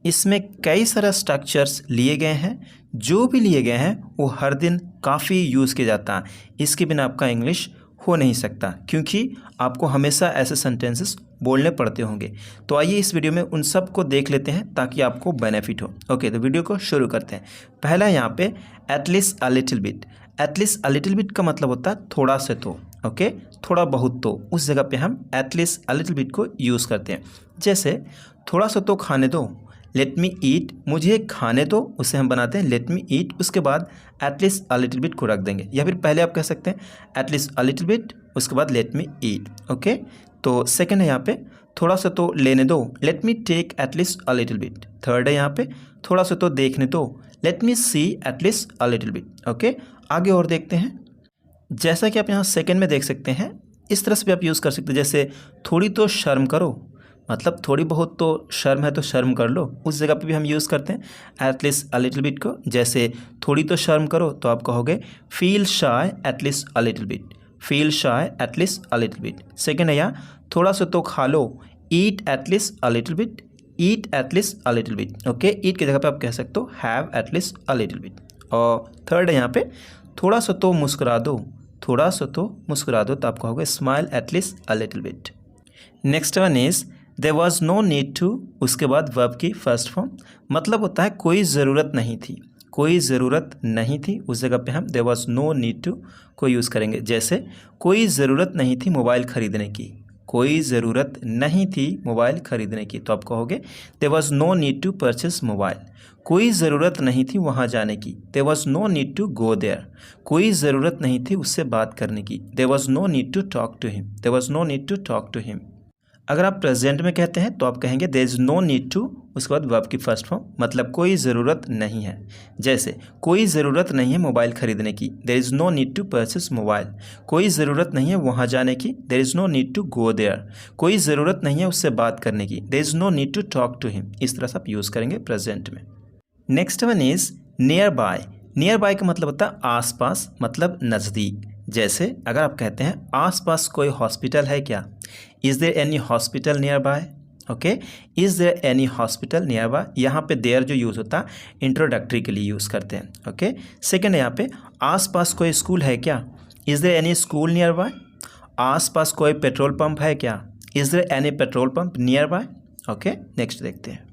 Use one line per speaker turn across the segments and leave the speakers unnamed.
इसमें कई सारे स्ट्रक्चर्स लिए गए हैं, जो भी लिए गए हैं वो हर दिन काफ़ी यूज़ किया जाता है। इसके बिना आपका इंग्लिश हो नहीं सकता, क्योंकि आपको हमेशा ऐसे सेंटेंसेस बोलने पड़ते होंगे। तो आइए इस वीडियो में उन सब को देख लेते हैं ताकि आपको बेनिफिट हो। ओके, तो वीडियो को शुरू करते हैं। पहला यहाँ पे at least a little bit. At least a little bit का मतलब होता है थोड़ा से तो। ओके, थोड़ा बहुत तो, उस जगह पे हम एटलीस्ट अ लिटिल बिट को यूज़ करते हैं। जैसे थोड़ा सा तो खाने दो, लेट मी ईट, मुझे खाने दो, उसे हम बनाते हैं लेट मी ईट, उसके बाद एटलीस्ट अ लिटिल बिट को रख देंगे। या फिर पहले आप कह सकते हैं एटलीस्ट अ लिटिल बिट, उसके बाद लेट मी ईट। ओके, तो सेकंड है यहाँ पे थोड़ा सा तो लेने दो, let me take at least a little bit. Third है यहाँ पे थोड़ा सा तो देखने दो, let me see at least a little bit. Okay, आगे और देखते हैं। जैसा कि आप यहाँ सेकंड में देख सकते हैं, इस तरह से भी आप यूज़ कर सकते हैं। जैसे थोड़ी तो शर्म करो, मतलब थोड़ी बहुत तो शर्म है तो शर्म कर लो, उस जगह पे भी हम यूज़ करते हैं एटलीस्ट अ लिटिल बिट को। जैसे थोड़ी तो शर्म करो तो आप कहोगे feel shy at least a little bit, feel shy at least a little bit. Second है यहाँ थोड़ा सा तो खा लो, eat at least a little bit, eat at least a little bit. Okay, eat की जगह पे आप कह सकते हो have at least a little bit. और थर्ड है यहाँ पे थोड़ा सा तो मुस्कुरा दो, थोड़ा सा तो मुस्कुरा दो, तो आप कहोगे smile at least a little bit. Next one is there was no need to, उसके बाद वर्ब की फर्स्ट फॉर्म, मतलब होता है कोई ज़रूरत नहीं थी, कोई ज़रूरत नहीं थी, उस जगह पे हम there was no need to को यूज़ करेंगे। जैसे कोई ज़रूरत नहीं थी मोबाइल ख़रीदने की, कोई ज़रूरत नहीं थी मोबाइल ख़रीदने की, तो आप कहोगे there was no need to purchase mobile, कोई ज़रूरत नहीं थी वहाँ जाने की, there was no need to go there, कोई ज़रूरत नहीं थी उससे बात करने की, there was no need to talk to him, there was no need to talk to him. अगर आप प्रेजेंट में कहते हैं तो आप कहेंगे there is no need to, उसके बाद वर्ब की फर्स्ट फॉर्म, मतलब कोई ज़रूरत नहीं है। जैसे कोई ज़रूरत नहीं है मोबाइल ख़रीदने की, there is no need to purchase mobile, कोई ज़रूरत नहीं है वहाँ जाने की, there is no need to go there, कोई ज़रूरत नहीं है उससे बात करने की, there is no need to talk to him. इस तरह से आप यूज़ करेंगे प्रेजेंट में। Next one is nearby. Nearby का मतलब होता है आसपास, मतलब नज़दीक। जैसे अगर आप कहते हैं आसपास कोई हॉस्पिटल है क्या, is there any hospital nearby. Okay, is there any hospital nearby, यहाँ पे देयर जो यूज़ होता है इंट्रोडक्टरी के लिए यूज़ करते हैं। ओके, सेकेंड यहाँ पे आसपास कोई स्कूल है क्या, is there any school nearby. आसपास कोई पेट्रोल पंप है क्या, is there any petrol pump nearby. Okay, next देखते हैं।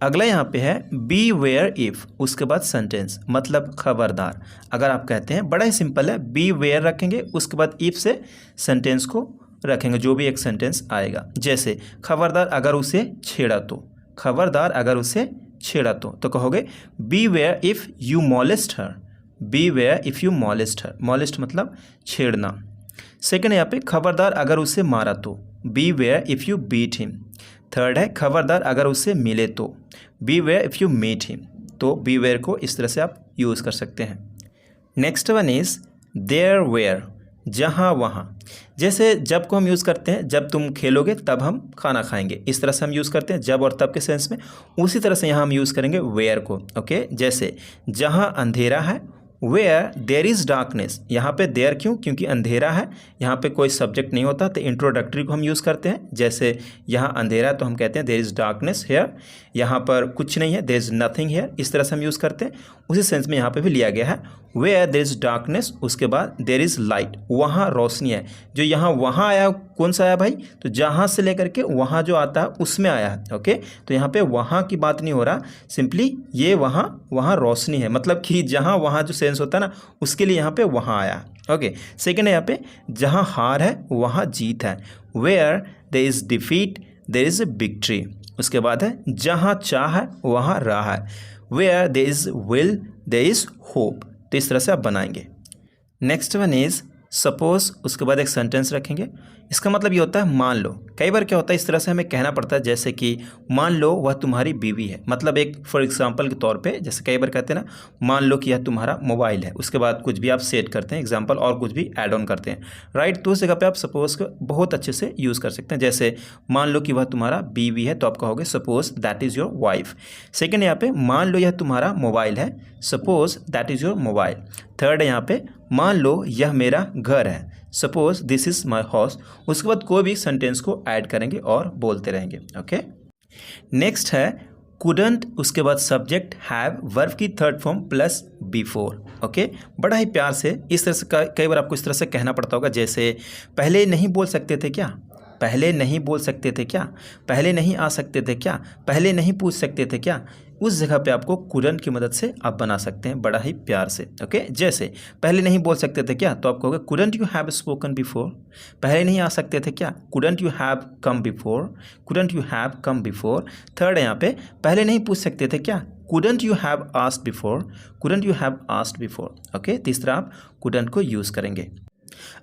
अगला यहाँ पे है बी वेयर इफ़, उसके बाद सेंटेंस, मतलब खबरदार। अगर आप कहते हैं बड़ा ही सिंपल है, बी वेयर रखेंगे, उसके बाद इफ़ से सेंटेंस को रखेंगे, जो भी एक सेंटेंस आएगा। जैसे खबरदार अगर उसे छेड़ा तो, खबरदार अगर उसे छेड़ा तो कहोगे beware if you molest her, beware if you molest her, molest मतलब छेड़ना। सेकेंड यहाँ पे खबरदार अगर उसे मारा तो, beware if you beat him. Third है खबरदार अगर उससे मिले तो, beware if you meet him. तो बी वेयर को इस तरह से आप यूज़ कर सकते हैं। Next one is there where, जहाँ वहाँ। जैसे जब को हम यूज़ करते हैं जब तुम खेलोगे तब हम खाना खाएंगे, इस तरह से हम यूज़ करते हैं जब और तब के सेंस में। उसी तरह से यहाँ हम यूज़ करेंगे वेयर को। ओके, जैसे जहाँ अंधेरा है, वेयर देयर इज़ डार्कनेस। यहाँ पे देयर क्यों, क्योंकि अंधेरा है, यहाँ पे कोई सब्जेक्ट नहीं होता, तो इंट्रोडक्टरी को हम यूज़ करते हैं। जैसे यहाँ अंधेरा तो हम कहते हैं देयर इज़ डार्कनेस हेयर, यहाँ पर कुछ नहीं है, देयर इज़ नथिंग हेयर, इस तरह से हम यूज़ करते हैं। उसी सेंस में यहाँ पे भी लिया गया है, वेयर देयर इज़ डार्कनेस, उसके बाद देयर इज़ लाइट, वहाँ रोशनी है। जो यहाँ वहाँ आया कौन सा आया भाई, तो जहाँ से लेकर के वहाँ जो आता है उसमें आया है। ओके, तो यहाँ पे वहाँ की बात नहीं हो रहा, सिंपली ये वहाँ रोशनी है, मतलब कि जहाँ वहाँ जो सेंस होता है ना, उसके लिए यहाँ पे वहाँ आया। ओके, सेकेंड है यहाँ पे जहाँ हार है वहाँ जीत है, where there is defeat there is victory. उसके बाद है जहाँ चाह है वहाँ राह है, where there is will there is hope. तो इस तरह से आप बनाएंगे। नेक्स्ट वन इज़ सपोज, उसके बाद एक सेंटेंस रखेंगे। इसका मतलब ये होता है मान लो। कई बार क्या होता है इस तरह से हमें कहना पड़ता है, जैसे कि मान लो वह तुम्हारी बीवी है, मतलब एक फॉर एग्जांपल के तौर पे, जैसे कई बार कहते हैं ना मान लो कि यह तुम्हारा मोबाइल है, उसके बाद कुछ भी आप सेट करते हैं एग्जांपल और कुछ भी ऐड ऑन करते हैं, राइट। तो उस जगह पे आप सपोज को बहुत अच्छे से यूज़ कर सकते हैं। जैसे मान लो कि वह तुम्हारा बीवी है, तो आप कहोगे suppose that is your wife. Second यहाँ पे मान लो यह तुम्हारा मोबाइल है, suppose that is your mobile. Third यहाँ पे मान लो यह मेरा घर है, suppose this is my house. उसके बाद कोई भी सेंटेंस को ऐड करेंगे और बोलते रहेंगे। ओके, नेक्स्ट है कुडंट, उसके बाद सब्जेक्ट हैव, वर्ब की third form plus before. Okay, बड़ा ही प्यार से इस तरह से कई बार आपको इस तरह से कहना पड़ता होगा, जैसे पहले नहीं बोल सकते थे क्या, पहले नहीं बोल सकते थे क्या, पहले नहीं आ सकते थे क्या, पहले नहीं पूछ सकते थे क्या। उस जगह पे आपको कुडंट की मदद से आप बना सकते हैं बड़ा ही प्यार से। ओके, जैसे पहले नहीं बोल सकते थे क्या, तो आप कहोगे couldn't you have spoken before. पहले नहीं आ सकते थे क्या, couldn't you have come before, couldn't you have come before. Third है यहाँ पे, पहले नहीं पूछ सकते थे क्या, couldn't you have asked before, couldn't you have asked before. Okay, तीसरा आप कुडंट को यूज़ करेंगे।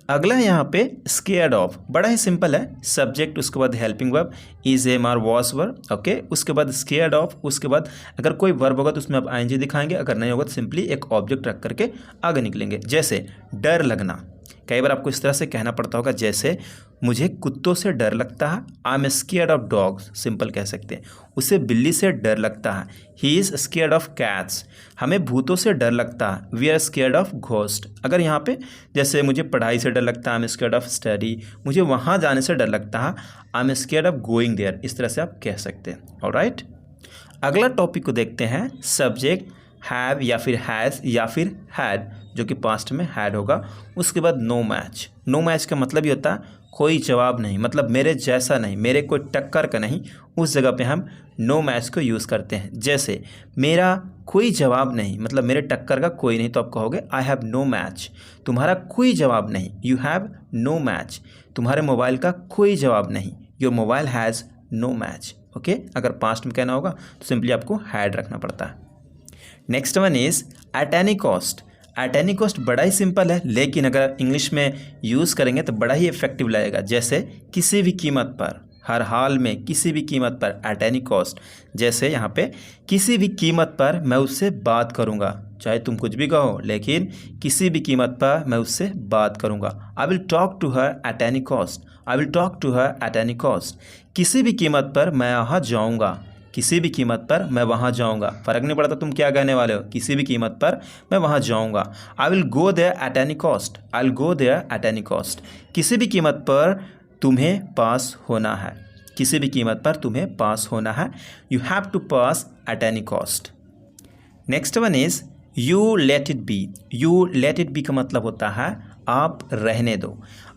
अगला है यहाँ पे स्केयर्ड ऑफ, बड़ा ही सिंपल है, सब्जेक्ट, उसके बाद helping verb, is, am, are, was verb. Okay, उसके बाद स्केयर्ड ऑफ, उसके बाद अगर कोई वर्ब होगा तो उसमें आप आईएनजी दिखाएंगे, अगर नहीं होगा तो सिंपली एक ऑब्जेक्ट रख करके आगे निकलेंगे। जैसे डर लगना, कई बार आपको इस तरह से कहना पड़ता होगा, जैसे मुझे कुत्तों से डर लगता है, I am scared of dogs, simple कह सकते हैं। उसे बिल्ली से डर लगता है, he is scared of cats. हमें भूतों से डर लगता है, we are scared of ghost. अगर यहाँ पे जैसे मुझे पढ़ाई से डर लगता है, I am scared of study, मुझे वहाँ जाने से डर लगता है, I am scared of going there. इस तरह से आप कह सकते हैं। ऑलराइट, अगला टॉपिक को देखते हैं, सब्जेक्ट हैव या फिर हैज़ या फिर हैड, जो कि पास्ट में हैड होगा। उसके बाद नो मैच, नो मैच का मतलब ये होता है कोई जवाब नहीं, मतलब मेरे जैसा नहीं, मेरे कोई टक्कर का नहीं। उस जगह पे हम नो मैच को यूज़ करते हैं। जैसे मेरा कोई जवाब नहीं, मतलब मेरे टक्कर का कोई नहीं, तो आप कहोगे आई हैव नो मैच, तुम्हारा कोई जवाब नहीं, यू हैव नो मैच, तुम्हारे मोबाइल का कोई जवाब नहीं, your mobile has no match. Okay, अगर पास्ट में कहना होगा तो सिंपली आपको हैड रखना पड़ता है। Next one is eight any cost. Eight any cost बड़ा ही सिंपल है, लेकिन अगर इंग्लिश में यूज़ करेंगे तो बड़ा ही इफेक्टिव लगेगा। जैसे किसी भी कीमत पर, हर हाल में, किसी भी कीमत पर, एट एनी कॉस्ट। जैसे यहाँ पे किसी भी कीमत पर मैं उससे बात करूँगा, चाहे तुम कुछ भी कहो, लेकिन किसी भी कीमत पर मैं उससे बात करूँगा। I will talk to her at any cost, I will talk to her at any cost. किसी भी कीमत पर मैं वहाँ जाऊँगा, किसी भी कीमत पर मैं वहाँ जाऊँगा। फ़र्क नहीं पड़ता तुम क्या कहने वाले हो, किसी भी कीमत पर मैं वहाँ जाऊँगा। I will go there at any cost, I will go there at any cost. किसी भी कीमत पर तुम्हें पास होना है, किसी भी कीमत पर तुम्हें पास होना है, you have to pass at any cost. Next one is you let it be. You let it be का मतलब होता है आप रहने दो।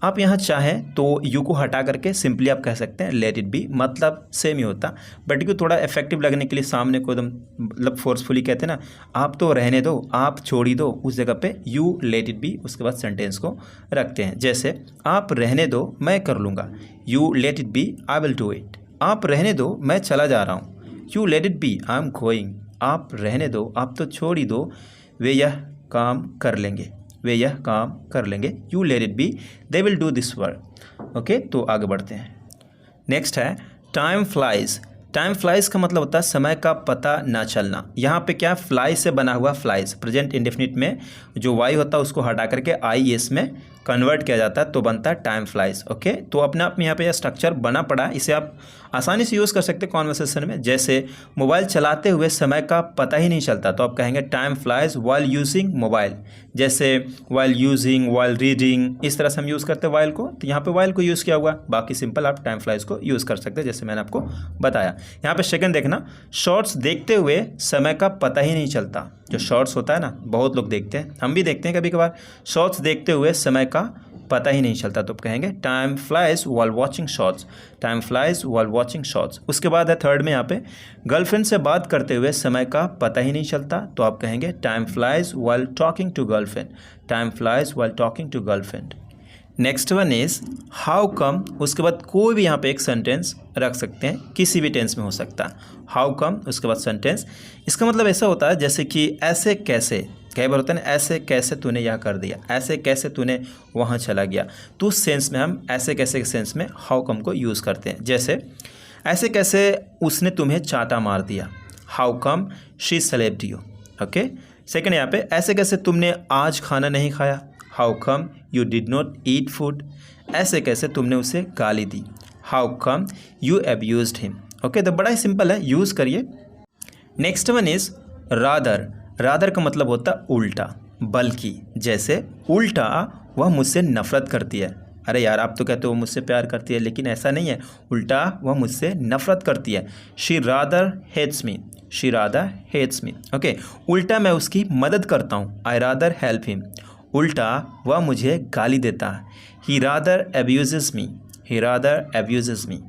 आप यहाँ चाहें तो यू को हटा करके सिंपली आप कह सकते हैं लेट इट बी, मतलब सेम ही होता, बट को थोड़ा इफेक्टिव लगने के लिए सामने को एकदम मतलब फोर्सफुली कहते हैं ना, आप तो रहने दो, आप छोड़ी दो, उस जगह पे यू लेट इट बी उसके बाद सेंटेंस को रखते हैं। जैसे आप रहने दो, मैं कर लूँगा, you let it B, I will do it. आप रहने दो, मैं चला जा रहा हूँ, you let it B, I am going. आप रहने दो, आप तो छोड़ ही दो, वे यह काम कर लेंगे, वे यह काम कर लेंगे, you let it B, they will do this work. Okay, तो आगे बढ़ते हैं। नेक्स्ट है टाइम फ्लाइज। टाइम फ्लाइज का मतलब होता है समय का पता ना चलना। यहाँ पे क्या, फ्लाई से बना हुआ फ्लाइज, प्रेजेंट इंडेफिनिट में जो वाई होता है उसको हटा करके आई एस में कन्वर्ट किया जाता है तो बनता है टाइम फ्लाइज। ओके, तो अपने आप में यहाँ पे यह स्ट्रक्चर बना पड़ा है, इसे आप आसानी से यूज़ कर सकते हैं कॉन्वर्सेशन में। जैसे मोबाइल चलाते हुए समय का पता ही नहीं चलता, तो आप कहेंगे time flies while using mobile. जैसे वाइल यूजिंग, वाइल रीडिंग, इस तरह से हम यूज़ करते हैं वाइल को, तो यहाँ पे वाइल को यूज़ किया हुआ, बाकी सिंपल आप टाइम फ्लाइज को यूज़ कर सकते हैं जैसे मैंने आपको बताया। यहाँ पे सेकंड देखना, शॉर्ट्स देखते हुए समय का पता ही नहीं चलता। जो शॉर्ट्स होता है ना, बहुत लोग देखते हैं, हम भी देखते हैं कभी कभार, शॉर्ट्स देखते हुए समय का पता ही नहीं चलता, तो कहेंगे time flies while watching shorts, time flies while watching shorts. उसके बाद है थर्ड में यहाँ पे गर्लफ्रेंड से बात करते हुए समय का पता ही नहीं चलता, तो आप कहेंगे time flies while talking to girlfriend, time flies while talking to girlfriend. Next one is how come. उसके बाद कोई भी यहाँ पे एक सेंटेंस रख सकते हैं, किसी भी टेंस में हो सकता है। हाउ कम, उसके बाद सेंटेंस, इसका मतलब ऐसा होता है जैसे कि ऐसे कैसे, कई बार होता है ना, ऐसे कैसे तूने यह कर दिया, ऐसे कैसे तूने वहाँ चला गया, तो उस सेंस में हम ऐसे कैसे के सेंस में हाउ कम को यूज़ करते हैं। जैसे ऐसे कैसे उसने तुम्हें चाटा मार दिया, how come she slapped you. Okay, second यहाँ पे ऐसे कैसे तुमने आज खाना नहीं खाया, how come you did not eat food. ऐसे कैसे तुमने उसे गाली दी, how come you abused him. Okay, तो बड़ा ही सिंपल है, यूज़ करिए। Next one is rather. Rather का मतलब होता है उल्टा, बल्कि। जैसे उल्टा वह मुझसे नफरत करती है, अरे यार आप तो कहते हो वो मुझसे प्यार करती है, लेकिन ऐसा नहीं है, उल्टा वह मुझसे नफरत करती है। She rather hates me, she rather hates me. Okay, उल्टा मैं उसकी मदद करता हूँ, आई रादर हेल्प हिम। उल्टा वह मुझे गाली देता है, ही रादर एब्यूजेस मी, ही रादर एब्यूजेस मी।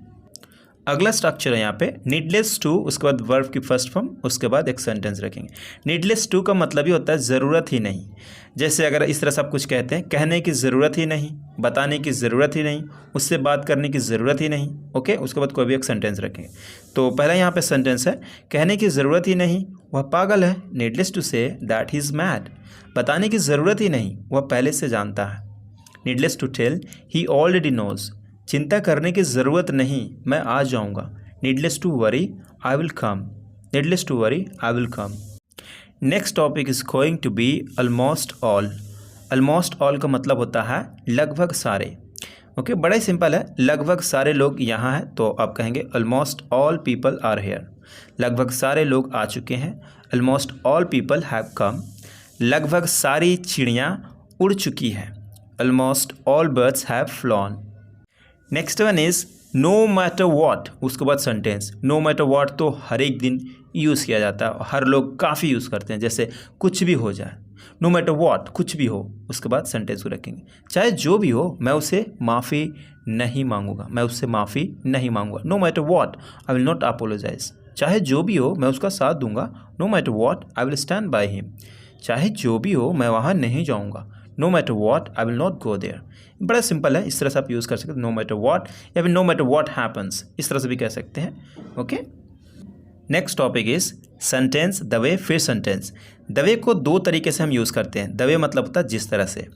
अगला स्ट्रक्चर है यहाँ पे नीडलेस टू, उसके बाद वर्ब की फर्स्ट फॉर्म, उसके बाद एक सेंटेंस रखेंगे। नीडलेस टू का मतलब ही होता है ज़रूरत ही नहीं। जैसे अगर इस तरह से आप कुछ कहते हैं, कहने की ज़रूरत ही नहीं, बताने की ज़रूरत ही नहीं, उससे बात करने की ज़रूरत ही नहीं। ओके, उसके बाद कोई भी एक सेंटेंस रखेंगे। तो पहला यहाँ पे सेंटेंस है, कहने की ज़रूरत ही नहीं, वह पागल है। Needless to say that he is mad. बताने की ज़रूरत ही नहीं, वह पहले से जानता है। Needless to tell, he already knows. चिंता करने की ज़रूरत नहीं, मैं आ जाऊँगा। Needless to worry, I will come. Needless to worry, I will come. Next topic is going to be almost all. Almost all का मतलब होता है लगभग सारे। ओके, बड़ा ही सिंपल है, लगभग सारे लोग यहाँ हैं, तो आप कहेंगे almost all people are here. लगभग सारे लोग आ चुके हैं, almost all people have come. लगभग सारी चिड़ियाँ उड़ चुकी हैं, almost all birds have flown. Next one is no matter what, उसके बाद सेंटेंस। नो मैटर वॉट तो हर एक दिन यूज़ किया जाता है, हर लोग काफ़ी यूज़ करते हैं, जैसे कुछ भी हो जाए, नो मैटर वॉट, कुछ भी हो। उसके बाद सेंटेंस को रखेंगे, चाहे जो भी हो मैं उसे माफ़ी नहीं मांगूंगा, मैं उससे माफ़ी नहीं मांगूंगा। No matter what I will not apologise. चाहे जो भी हो मैं उसका साथ दूंगा, no matter what I will stand by him. चाहे जो भी हो मैं वहाँ नहीं जाऊँगा, no matter what I will not go there. बड़ा सिंपल है, इस तरह से आप यूज़ कर सकते हैं, नो मैटर वॉट, या फिर नो मैटर वॉट हैपन्स, इस तरह से भी कह सकते हैं। Okay, next topic is sentence the way, फिर सेंटेंस। द वे को दो तरीके से हम यूज़ करते हैं। द वे मतलब होता है जिस तरह से।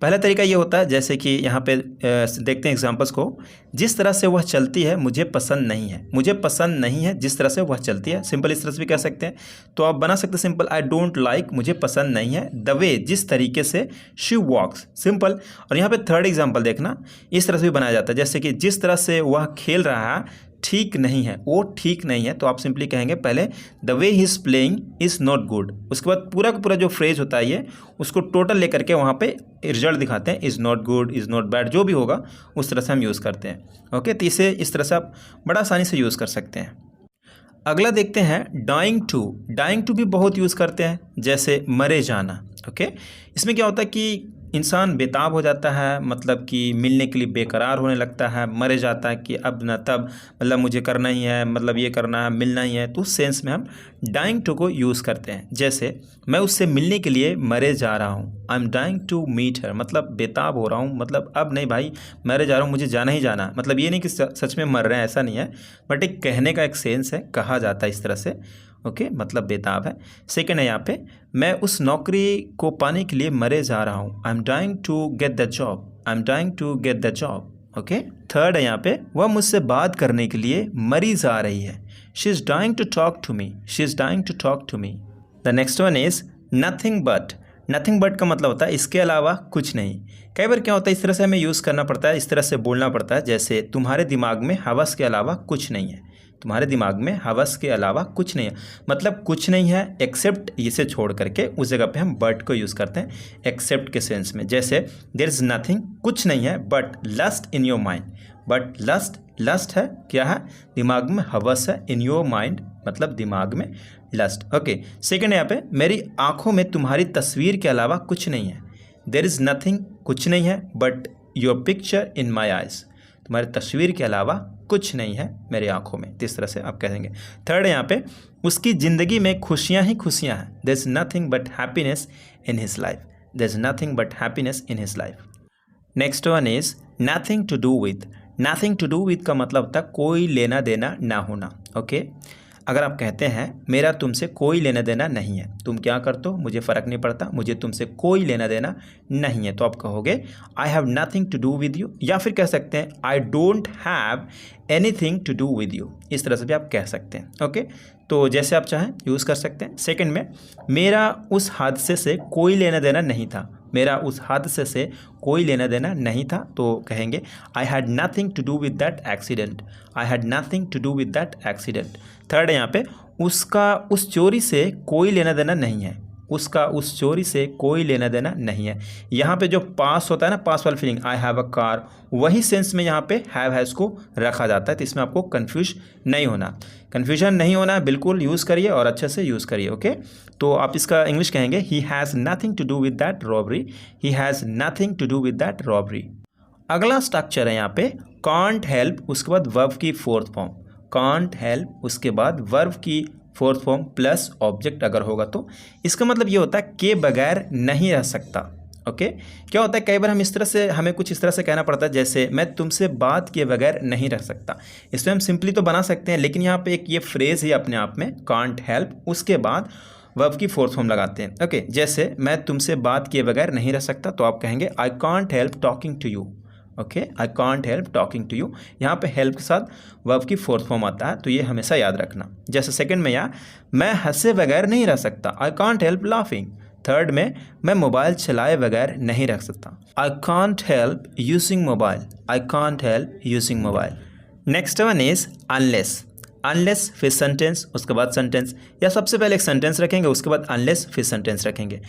पहला तरीका ये होता है, जैसे कि यहाँ पे देखते हैं एग्जांपल्स को, जिस तरह से वह चलती है मुझे पसंद नहीं है। मुझे पसंद नहीं है जिस तरह से वह चलती है, सिंपल इस तरह से भी कह सकते हैं। तो आप बना सकते हैं सिंपल, आई डोंट लाइक, मुझे पसंद नहीं है, द वे, जिस तरीके से शी वॉक्स, सिंपल। और यहाँ पे थर्ड एग्जाम्पल देखना, इस तरह से भी बनाया जाता है, जैसे कि जिस तरह से वह खेल रहा है ठीक नहीं है, वो ठीक नहीं है। तो आप सिंपली कहेंगे पहले the way he is playing is not good, उसके बाद पूरा का पूरा जो फ्रेज होता है ये, उसको टोटल लेकर के वहाँ पे रिजल्ट दिखाते हैं, is not good, is not bad, जो भी होगा उस तरह से हम यूज़ करते हैं। ओके, तो इसे इस तरह से आप बड़ा आसानी से यूज़ कर सकते हैं। अगला देखते हैं डाइंग टू। डाइंग टू भी बहुत यूज़ करते हैं, जैसे मरे जाना। ओके, इसमें क्या होता है कि इंसान बेताब हो जाता है, मतलब कि मिलने के लिए बेकरार होने लगता है, मरे जाता है कि अब न तब, मतलब मुझे करना ही है, मतलब ये करना है, मिलना ही है। तो उस सेंस में हम डाइंग टू को यूज़ करते हैं। जैसे मैं उससे मिलने के लिए मरे जा रहा हूँ, I am dying to meet her, मतलब बेताब हो रहा हूँ, मतलब अब नहीं भाई, मरे जा रहा हूँ, मुझे जाना ही जाना। मतलब ये नहीं कि सच में मर रहे हैं, ऐसा नहीं है, बट एक कहने का एक सेंस है, कहा जाता है इस तरह से। ओके, मतलब बेताब है। सेकेंड है यहाँ पे, मैं उस नौकरी को पाने के लिए मरे जा रहा हूँ, I am dying to get the job, I am dying to get the job. Okay, third है यहाँ पे, वह मुझसे बात करने के लिए मरी जा रही है, she is dying to talk to me, she is dying to talk to me. The next one is nothing but. Nothing but का मतलब होता है इसके अलावा कुछ नहीं। कई बार क्या होता है, इस तरह से हमें यूज़ करना पड़ता है, इस तरह से बोलना पड़ता है, जैसे तुम्हारे दिमाग में हवस के अलावा कुछ नहीं है, तुम्हारे दिमाग में हवस के अलावा कुछ नहीं है, मतलब कुछ नहीं है एक्सेप्ट, इसे छोड़ करके उस जगह पे हम बट को यूज़ करते हैं एक्सेप्ट के सेंस में। जैसे देयर इज़ नथिंग, कुछ नहीं है, but lust in your mind. But lust, lust है क्या है, दिमाग में हवस है, इन योर माइंड मतलब दिमाग में लस्ट। ओके, सेकेंड यहाँ पे, मेरी आँखों में तुम्हारी तस्वीर के अलावा कुछ नहीं है। देयर इज़ नथिंग, कुछ नहीं है, but your picture in my eyes, तुम्हारी तस्वीर के अलावा कुछ नहीं है मेरी आंखों में। इस तरह से आप कहेंगे। थर्ड यहाँ पे, उसकी ज़िंदगी में खुशियाँ ही खुशियाँ हैं, there is nothing but happiness in his life, there is nothing but happiness in his life. Next one is nothing to do with. Nothing to do with का मतलब होता है कोई लेना देना ना होना। ओके, अगर आप कहते हैं मेरा तुमसे कोई लेना देना नहीं है, तुम क्या करते हो मुझे फ़र्क नहीं पड़ता, मुझे तुमसे कोई लेना देना नहीं है, तो आप कहोगे I have nothing to do with you, या फिर कह सकते हैं I don't have anything to do with you. इस तरह से भी आप कह सकते हैं। ओके, तो जैसे आप चाहें यूज़ कर सकते हैं। सेकंड में, मेरा उस हादसे से कोई लेना देना नहीं था, मेरा उस हादसे से कोई लेना देना नहीं था, तो कहेंगे I had nothing to do with that accident, I had nothing to do with that accident. Third है यहाँ पे, उसका उस चोरी से कोई लेना देना नहीं है, उसका उस चोरी से कोई लेना देना नहीं है। यहाँ पे जो पास होता है ना, पास वाली feeling, I have a car, वही सेंस में यहाँ पे हैज़ को रखा जाता है। तो इसमें आपको कन्फ्यूज नहीं होना, कन्फ्यूजन नहीं होना, बिल्कुल यूज़ करिए और अच्छे से यूज़ करिए। ओके, तो आप इसका इंग्लिश कहेंगे he has nothing to do with that robbery, he has nothing to do with that robbery. अगला स्ट्रक्चर है यहाँ पे कांट हेल्प, उसके बाद वर्ब की फोर्थ फॉर्म, कांट हेल्प उसके बाद वर्ब की फोर्थ फॉर्म प्लस ऑब्जेक्ट अगर होगा तो इसका मतलब ये होता है के बगैर नहीं रह सकता। ओके, क्या होता है कई बार हम इस तरह से, हमें कुछ इस तरह से कहना पड़ता है, जैसे मैं तुमसे बात किए बगैर नहीं रह सकता। इसमें हम सिंपली तो बना सकते हैं, लेकिन यहाँ पे एक ये फ्रेज है अपने आप में, कांट हेल्प, उसके बाद वर्ब की फोर्थ फॉर्म लगाते हैं। ओके, जैसे मैं तुमसे बात किए बगैर नहीं रह सकता, तो आप कहेंगे I can't help talking to you. Okay, I can't help talking to you, यहाँ पे हेल्प के साथ वर्ब की फोर्थ फॉर्म आता है, तो ये हमेशा याद रखना। जैसे सेकंड में यहाँ मैं हंसे बगैर नहीं रह सकता, I can't help laughing. Third में मैं मोबाइल चलाए बगैर नहीं रह सकता, I can't help using mobile, I can't help using mobile. Next one is unless, unless फिर सेंटेंस, उसके बाद सेंटेंस, या सबसे पहले एक सेंटेंस रखेंगे, उसके बाद अनलेस फिर सेंटेंस रखेंगे।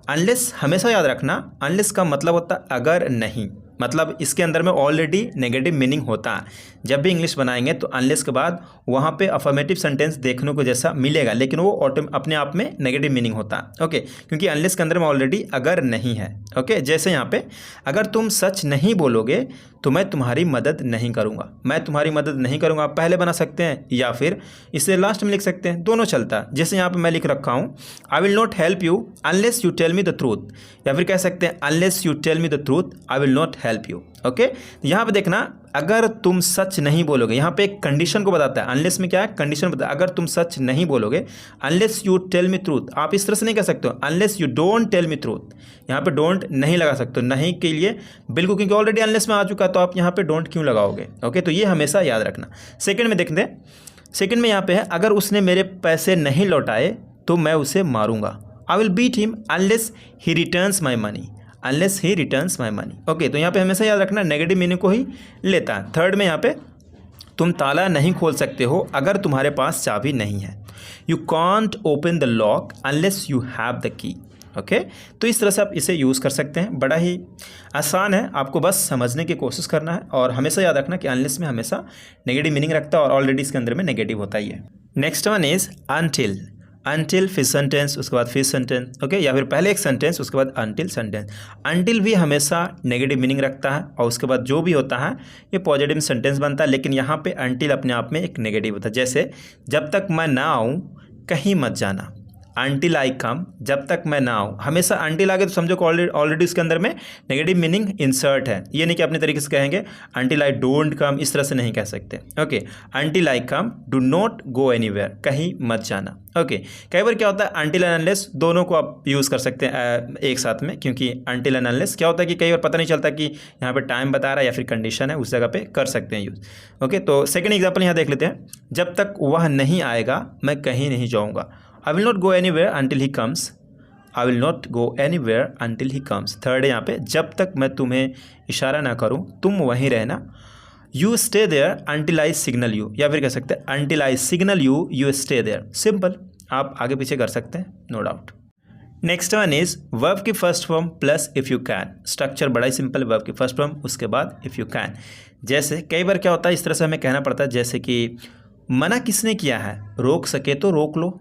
अनलेस हमेशा याद रखना, अनलेस का मतलब होता है अगर नहीं, मतलब इसके अंदर में ऑलरेडी नेगेटिव मीनिंग होता है। जब भी इंग्लिश बनाएंगे तो अनलेस के बाद वहाँ पे अफर्मेटिव सेंटेंस देखने को जैसा मिलेगा, लेकिन वो अपने आप में नेगेटिव मीनिंग होता है। ओके, क्योंकि अनलेस के अंदर में ऑलरेडी अगर नहीं है। ओके, जैसे यहाँ पे अगर तुम सच नहीं बोलोगे तो मैं तुम्हारी मदद नहीं करूँगा, मैं तुम्हारी मदद नहीं करूँगा, आप पहले बना सकते हैं या फिर इसे लास्ट में लिख सकते हैं, दोनों चलता है। जैसे यहाँ पे मैं लिख रखा हूँ I will not help you unless you tell me the truth, या फिर कह सकते हैं unless you tell me the truth I will not help you. Okay, यहाँ पे देखना अगर तुम सच नहीं बोलोगे, यहाँ पे एक कंडीशन को बताता है, अनलेस में क्या है कंडीशन बताता है, अगर तुम सच नहीं बोलोगे, unless you tell me truth, आप इस तरह से नहीं कह सकते हो unless you don't tell me truth, यहाँ पे डोंट नहीं लगा सकते हो, नहीं के लिए बिल्कुल, क्योंकि ऑलरेडी अनलेस में आ चुका है, तो आप यहाँ पे डोंट क्यों लगाओगे। ओके, तो ये हमेशा याद रखना। सेकंड में देखते हैं, सेकंड में यहाँ पे है अगर उसने मेरे पैसे नहीं लौटाए तो मैं उसे मारूंगा, I will beat him unless he returns my money, unless he returns my money. Okay, तो यहाँ पे हमेशा याद रखना नेगेटिव मीनिंग को ही लेता है। थर्ड में यहाँ पे तुम ताला नहीं खोल सकते हो अगर तुम्हारे पास चाबी नहीं है, you can't open the lock unless you have the key. Okay, तो इस तरह से आप इसे यूज़ कर सकते हैं, बड़ा ही आसान है, आपको बस समझने की कोशिश करना है। और हमेशा याद रखना कि अनलेस में हमेशा नेगेटिव मीनिंग रखता है और ऑलरेडी इसके अंदर में नेगेटिव होता ही है। Next one is until, until फिर सेंटेंस, उसके बाद फिर सेंटेंस। ओके, या फिर पहले एक सेंटेंस उसके बाद अनटिल सेंटेंस। अनटिल भी हमेशा नेगेटिव मीनिंग रखता है और उसके बाद जो भी होता है ये पॉजिटिव सेंटेंस बनता है, लेकिन यहाँ पे अनटिल अपने आप में एक नेगेटिव होता है। जैसे जब तक मैं ना आऊँ कहीं मत जाना, अनटिल आई कम, जब तक मैं ना आऊँ, हमेशा अनटिल आगे तो समझो कि ऑलरेडी इसके अंदर में नेगेटिव मीनिंग इंसर्ट है। ये नहीं कि अपने तरीके से कहेंगे अनटिल आई डोंट कम, इस तरह से नहीं कह सकते। Okay, until I come do not go anywhere, कहीं मत जाना। ओके, कई बार क्या होता है अनटिल एंड अनलेस दोनों को आप यूज़ कर सकते हैं एक साथ में, क्योंकि अनटिल एंड अनलेस क्या होता है कि कई बार पता नहीं चलता कि यहाँ पे टाइम बता रहा है या फिर कंडीशन है, उस जगह पे कर सकते हैं यूज़। ओके, तो सेकंड एग्जांपल यहाँ देख लेते हैं, जब तक वह नहीं आएगा मैं कहीं नहीं जाऊँगा, I will not go anywhere until he comes, I will not go anywhere until he comes। Third है यहाँ पे जब तक मैं तुम्हें इशारा ना करूँ तुम वहीं रहना, you stay there until I signal you, या फिर कह सकते हैं until I signal you you stay there। Simple, आप आगे पीछे कर सकते हैं, no doubt. Next one is verb की first form plus if you can. Structure बड़ा ही सिंपल, वर्ब की फर्स्ट फॉर्म उसके बाद इफ़ यू कैन। जैसे कई बार क्या होता है इस तरह से हमें कहना पड़ता है, जैसे कि मना किसने किया है, रोक सके तो रोक लो,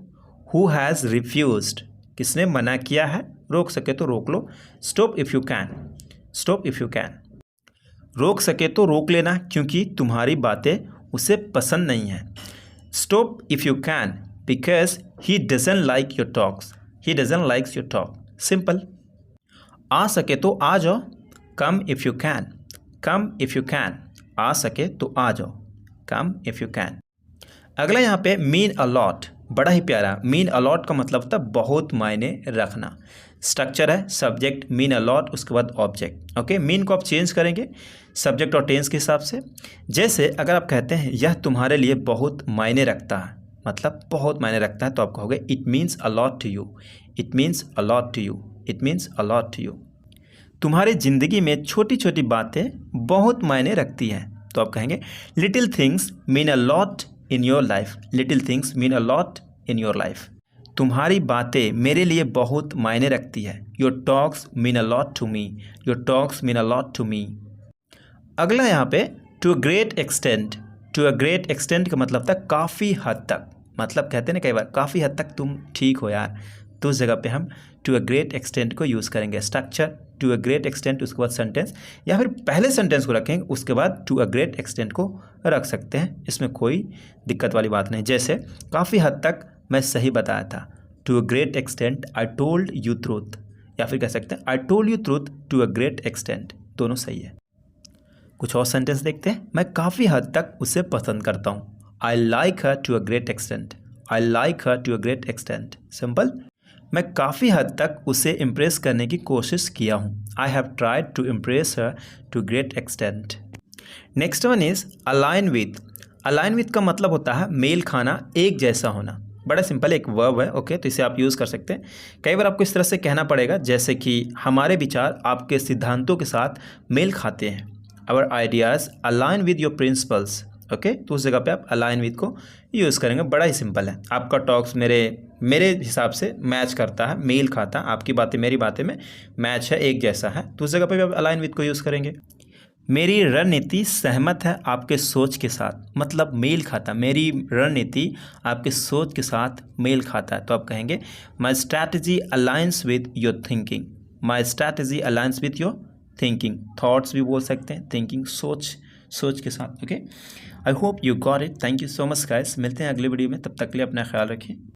Who has refused, किसने मना किया है, रोक सके तो रोक लो। Stop if you can, stop if you can, रोक सके तो रोक लेना क्योंकि तुम्हारी बातें उसे पसंद नहीं है। Stop if you can because he doesn't like your talks, he doesn't likes your talk. Simple. आ सके तो आ जाओ, come if you can, come if you can, आ सके तो आ जाओ, कम इफ़ यू कैन। अगला यहाँ पे मीन अ लॉट, बड़ा ही प्यारा, मीन अलॉट का मतलब होता है बहुत मायने रखना। स्ट्रक्चर है सब्जेक्ट मीन अलॉट उसके बाद ऑब्जेक्ट। ओके, मीन को आप चेंज करेंगे सब्जेक्ट और टेंस के हिसाब से। जैसे अगर आप कहते हैं यह तुम्हारे लिए बहुत मायने रखता है, मतलब बहुत मायने रखता है, तो आप कहोगे it means a lot to you, it means a lot to you, it means a lot to you. तुम्हारी ज़िंदगी में छोटी छोटी बातें बहुत मायने रखती हैं, तो आप कहेंगे little things mean a lot in your life, little things mean a lot in your life. तुम्हारी बातें मेरे लिए बहुत मायने रखती है। Your talks mean a lot to me. Your talks mean a lot to me. अगला यहाँ पे to a great extent. To a great extent का मतलब था काफ़ी हद तक। मतलब कहते हैं ना कई बार काफ़ी हद तक तुम ठीक हो यार, तो उस जगह पे हम टू अ ग्रेट एक्सटेंट को यूज़ करेंगे। Structure to a great extent, उसके बाद सेंटेंस, या फिर पहले सेंटेंस को रखेंगे उसके बाद टू अ ग्रेट एक्सटेंट को रख सकते हैं। इसमें कोई दिक्कत वाली बात नहीं। जैसे काफ़ी हद तक मैं सही बताया था, to a great extent I told you truth, या फिर कह सकते हैं I told you truth to a great extent. दोनों सही है। कुछ और सेंटेंस देखते हैं। मैं काफ़ी हद तक उसे पसंद करता हूँ। I like her to a great extent. I like her to a great extent. Simple. मैं काफ़ी हद तक उसे इम्प्रेस करने की कोशिश किया हूँ। I have tried to impress her to great extent. Next one is align with. Align with का मतलब होता है मेल खाना, एक जैसा होना। बड़ा सिंपल एक वर्ब है, ओके, तो इसे आप यूज़ कर सकते हैं। कई बार आपको इस तरह से कहना पड़ेगा जैसे कि हमारे विचार आपके सिद्धांतों के साथ मेल खाते हैं। Our ideas align with your principles. Okay, तो उस जगह पे आप अलाइन विद को यूज़ करेंगे। बड़ा ही सिंपल है। आपका टॉक्स मेरे हिसाब से मैच करता है, मेल खाता है, आपकी बातें मेरी बातें में मैच है, एक जैसा है, तो उस जगह पे भी आप अलाइन विद को यूज़ करेंगे। मेरी रणनीति सहमत है आपके सोच के साथ, मतलब मेल खाता। मेरी रणनीति आपके सोच के साथ मेल खाता है, तो आप कहेंगे my strategy aligns with your thinking. My strategy aligns with your thinking. Thoughts भी बोल सकते हैं, थिंकिंग सोच के साथ। Okay, I hope you got it. Thank you so much guys. मिलते हैं अगले वीडियो में, तब तक के लिए अपना ख्याल रखिए।